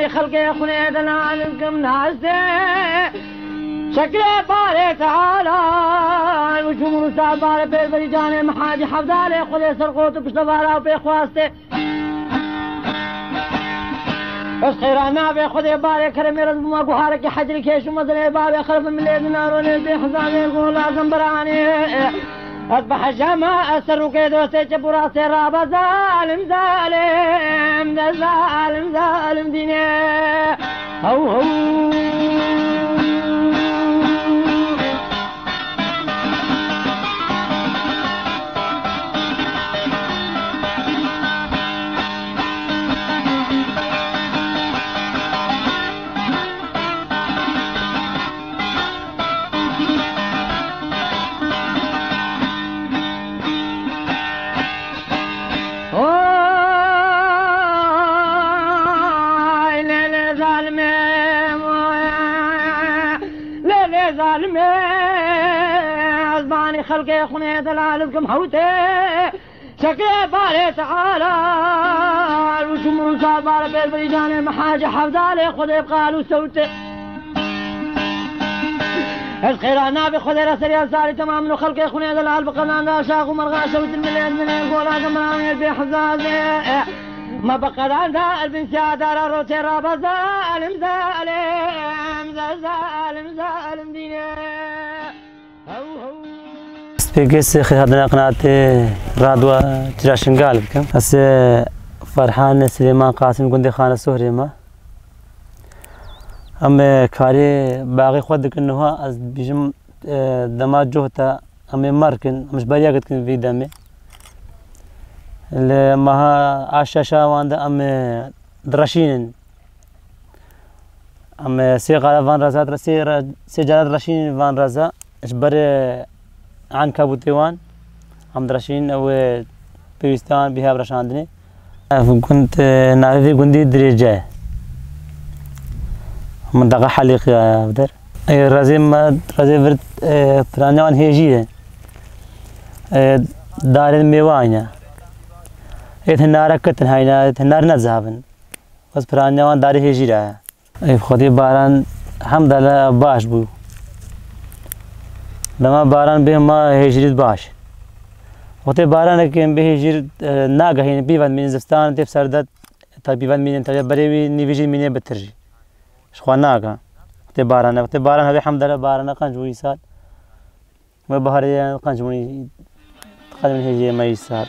خلقي خليد العالم كم ناسه شكله باري تعالى وجمهور صعب باري بيربري جاني محاجي حفظالي خذي سرقوت بشتبارا وبيخواسته بس خيرانا بي خذي باري كرمي رزب ما قحارك حجري كيش ومزلي بابي خلف من ليد ناروني بي حزاني يقول لازم براني أصبح الجماعة أسر كيدو سيجب راسي رابا ظالم ظالم ظالم ظالم ديني هو هو خلقي خنيد العالم كم حوتي شكلي باري تعالى وجمهور صار باري بالبريجان محاجي حفظالي خذي بقالوا سوتي الخير انا بخذي راسي صاري تمام خلقي خنيد العالم قنانا شاق ومرغا شوت المليون من يقول هذا مرامي بحزازي ما بقى عندها البنسياد على روتي رابا ظالم ظالم ظالم ظالم ديني بيجس خدنا قناة رادوا تراشن قالب كم بس فرحان سليمان قاسم قندي خان السهري ما أما كاري باقي خدك إنه از بيجم دماغ جهته أما ماركن مش بريء قد كن في دمي لما عاشا شاوان ده أما دراشين أما سيقال فان رزات سيجال دراشين فان رزا إجبار عن كابوتيوان عم دراشين أو بيستان بها برشاندني كنت نعرف كندي درجة منطقة حليق يا بدر رازم فرد فرانيان هيجيه دار الميوانيا إثنار كتن هاينا إثنار نذهبن بس فرانيان دار هيجيه خدي باران حمد لله باش بو لما باران به ما هجرت باش وقتی باران که به هجر ناگهین بیوان من زستان تف سردت تا بیوان من تا بری نیویجی منی بترجی شخوان ناگه وقتی باران هذا حمد لله باران قنجوني سال ما بهاري قنجوني قدم هجي ما يسال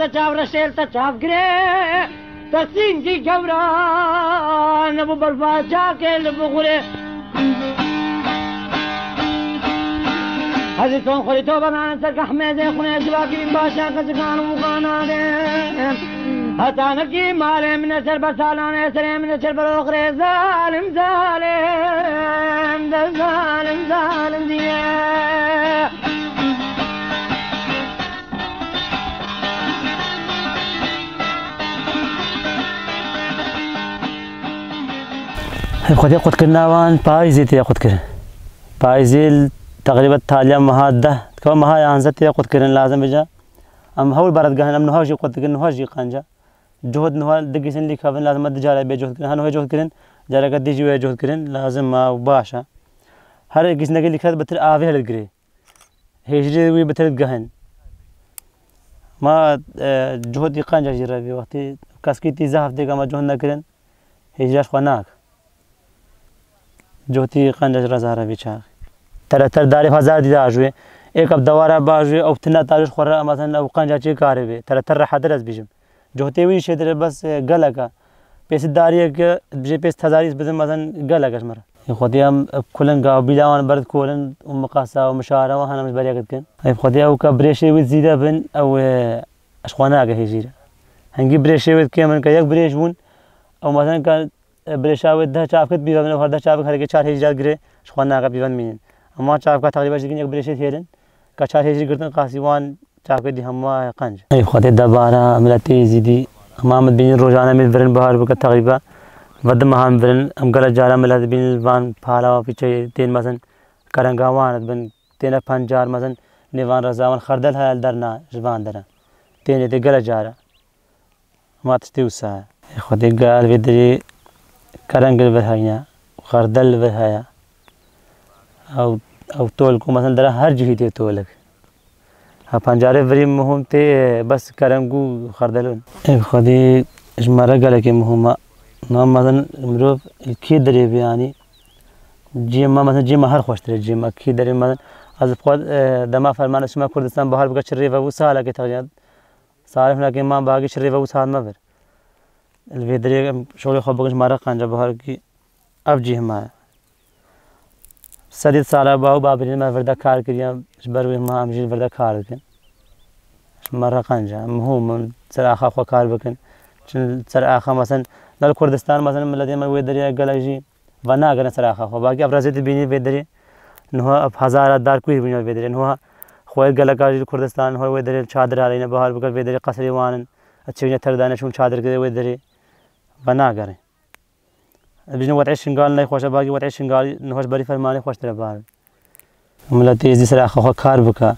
تشاف رشيل تشاف قري تسينجي جوران ابو برفا شاكل بغري هذه تون خلي توبه مع سرك احمد خني زواكي باشا كان وقانا هتانكي مال من سر بسالان سر من سر بروخري ظالم ظالم ظالم ظالم ديه خدي قد كنا وان بايزي تي قد كر بايزي تقريبا تاليا مهاده كما مها انزت قد كرن لازم بجا ام هول برد جهن ام نهاجي قد كن نهاجي قنجا جهد نهال دقيسن لي كافن لازم دجال بجهد كرن هنو جهد كرن جارا قد ديجي جهد كرن لازم ما باشا هر جيس نقل لك بتر افي هلغري هيجري وي بتر جهن ما جهد قنجا جرا في وقت كاسكيتي زاف دغه ما جهد نكرن هيجاش خناك جوتی قندش رزاره بیچار تر داری هزار دیده آجوی یک اب دواره باجوی او تنها تاجش خوره مثلا او قنجا چی کاری بی تر راح درس بیشم جوتی ویش در بس گلگا پیس داریه که بجی پیس تزاریس بدم مثلا گلگاش مره خديام كلن قاو بيلاوان برد كولن ومقاسا ومشارة وهنا مش بريقت كن هاي خديا وكبريشي وتزيدا بن أو أشخواناقة هيجيرا هنجي بريشي وت كمان كياك بريش بون أو مثلا كان بريشاوي ده شافكت بيفهم إنه هذا شافك هرقة شهر هيجار قري أشخواناقة بيفهم مين أما شافك تقريبا شيء كنيك بريشي ثيرن كشهر هيجي قرتن قاسيوان شافك دي هما قنج هاي خديا دبارة ملتي زيدي أمام بين روزانة من برن بحر بك تقريبا ودم هم برن أم قلة جارا ملت بين الوان پالا وفيشة تين مثلا كرنگاوان بن تين پنجار مثلا نيوان رزاوان خردل هاي درنا جوان درا تين تي قلة جارا ما تستوسا خدي قال بدري كرنگل بهاينا خردل بهايا أو تولكو مثلا درا هر جهة تي تولك ها پنجارة فري مهم تي بس كرنگو خردلون خدي إجمارة قال كي مهمة نام مثلا مروف كي دري بياني جيما مثلا جيما هر خوش تري جيما كي دري مثلا از فقط دما فرمان اسمه كردستان بحال بك شريفه وسهله كي تغير صارف لكن ما باقي شريفه وسهل ما بر الفيدري شغل خو بكش مره قنجه بحال كي افجي ما سديد سالا باو بابرين ما فردا كار كريا بروي ما امجي فردا كار كن مره قنجه مهم سر اخا خو كار بكن سر اخا مثلا للكردستان مثلا ملدي ما ويدري قلاجي وانا اگر سراخه خو باقي ابرزت بيني ويدري انه هزار دار کوي بيني ويدري انه خوي قلقاجي كردستان هو ويدري چادر علينا بحال بك ويدري قصري وان اچينه تردانه شون چادر كده ويدري وانا اگر بيجن وضع شنغال ناي خوش باقي وضع شنغال نهوش بري فرماني خوش ترى بار ملتي زي سراخه خو كار بك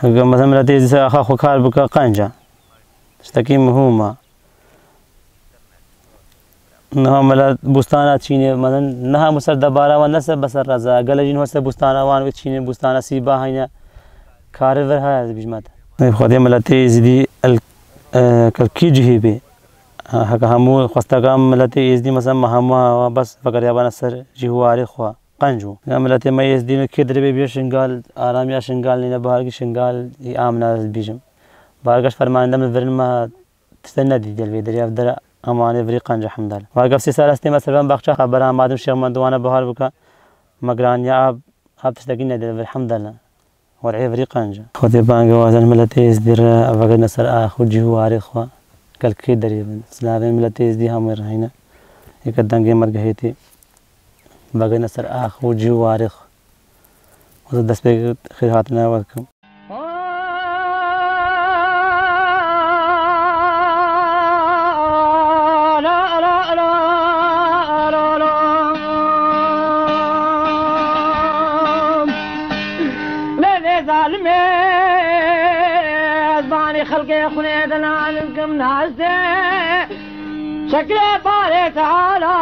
مثلا ملتي زي سراخه خو كار بك قنجه اشتكي مهمه نها ملا بستانات چینه مثلا نها مسر دبارا و نسب بسر رضا گلجین هست بستانا وان و چینه بستانا سیبا هینا کارور های بیشمات خودی ملتی زدی کی جهی بی هک همو خواستگام ملتی زدی مثلا مهما بس فقط یابان سر جهواری خوا قنجو ملتی ما زدی کی دربی بی شنگال آرامی شنگال نینا بهار کی شنگال آمنا بیشم بارگش فرمانده من ورن ما تستند دیدل ویدری افدر امانه فري قنجه حمد الله واقف سي سال استي مثلا بخشا خبر امادم شيخ مندوانا بهار بك مقران يا اب تستقينا الحمد لله ورعي فري قنجه خذي بانغ وازن ملتيز دير افغ نصر اخو جواري خوا كل كي دري سلام ملتيز دي هم هنا يقدن قيمت جهيتي بغ نصر اخو جواري وذ دس خيراتنا وكم خلقي خليدنا علمكم ناسي شكله باري تعالى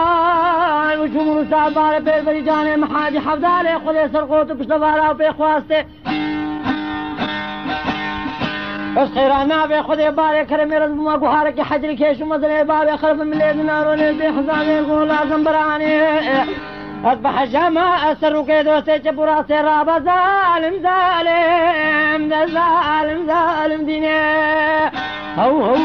وجمهور استاذ باري بيربري جاني محاجي حفظالي خذي سرقوت بشتبارا وبيخواستي بس خيرانا بخذي باري كرمي رزبما قحارك حجري كيش ومدني بابي خلف من ليد ناروني بحزاني القول لازم براني أصبح جماعة أسر كيدو سيجب راسي رابا ظالم ظالم ظالم ظالم ديني هو